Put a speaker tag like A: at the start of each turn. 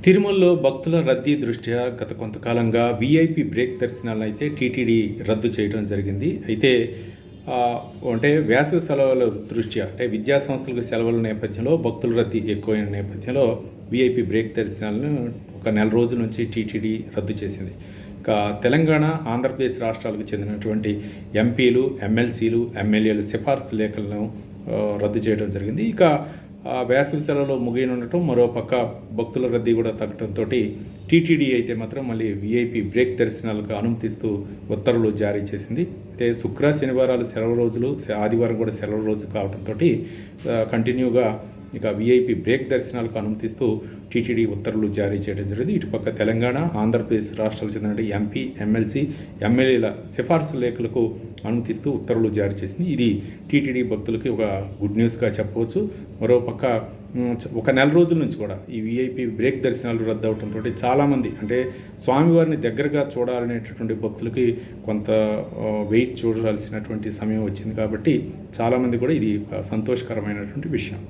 A: తిరుమలలో భక్తుల రద్దీ దృష్ట్యా గత కొంతకాలంగా వీఐపీ బ్రేక్ దర్శనాలను అయితే టీటీడీ రద్దు చేయడం జరిగింది. అయితే అంటే వేసవి సెలవుల దృష్ట్యా అంటే విద్యా సంస్థలకు సెలవుల నేపథ్యంలో భక్తుల రద్దీ ఎక్కువైన నేపథ్యంలో వీఐపీ బ్రేక్ దర్శనాలను ఒక నెల రోజుల నుంచి టీటీడీ రద్దు చేసింది. ఇక తెలంగాణ, ఆంధ్రప్రదేశ్ రాష్ట్రాలకు చెందినటువంటి ఎంపీలు, ఎమ్మెల్సీలు, ఎమ్మెల్యేలు సిఫార్సు లేఖలను రద్దు చేయడం జరిగింది. ఇక వేసవి సెలవులో ముగియనుండటం, మరోపక్క భక్తుల రద్దీ కూడా తగ్గడంతో టీటీడీ అయితే మాత్రం మళ్ళీ వీఐపీ బ్రేక్ దర్శనాలకు అనుమతిస్తూ ఉత్తర్వులు జారీ చేసింది. అయితే శుక్ర, శనివారాలు సెలవు రోజులు, ఆదివారం కూడా సెలవు రోజు కావడంతో కంటిన్యూగా ఇక వీఐపీ బ్రేక్ దర్శనాలకు అనుమతిస్తూ టీటీడీ ఉత్తర్వులు జారీ చేయడం జరిగింది. ఇటుపక్క తెలంగాణ, ఆంధ్రప్రదేశ్ రాష్ట్రాలకు చెందిన ఎంపీ, ఎమ్మెల్సీ, ఎమ్మెల్యేల సిఫార్సు లేఖలకు అనుమతిస్తూ ఉత్తర్వులు జారీ చేసింది. ఇది టీటీడీ భక్తులకి ఒక గుడ్ న్యూస్గా చెప్పవచ్చు. మరోపక్క ఒక నెల రోజుల నుంచి కూడా ఈ వీఐపీ బ్రేక్ దర్శనాలు రద్దు అవడంతో చాలామంది అంటే స్వామివారిని దగ్గరగా చూడాలనేటటువంటి భక్తులకి కొంత వెయిట్ చూడాల్సినటువంటి సమయం వచ్చింది. కాబట్టి చాలామంది కూడా ఇది సంతోషకరమైనటువంటి విషయం.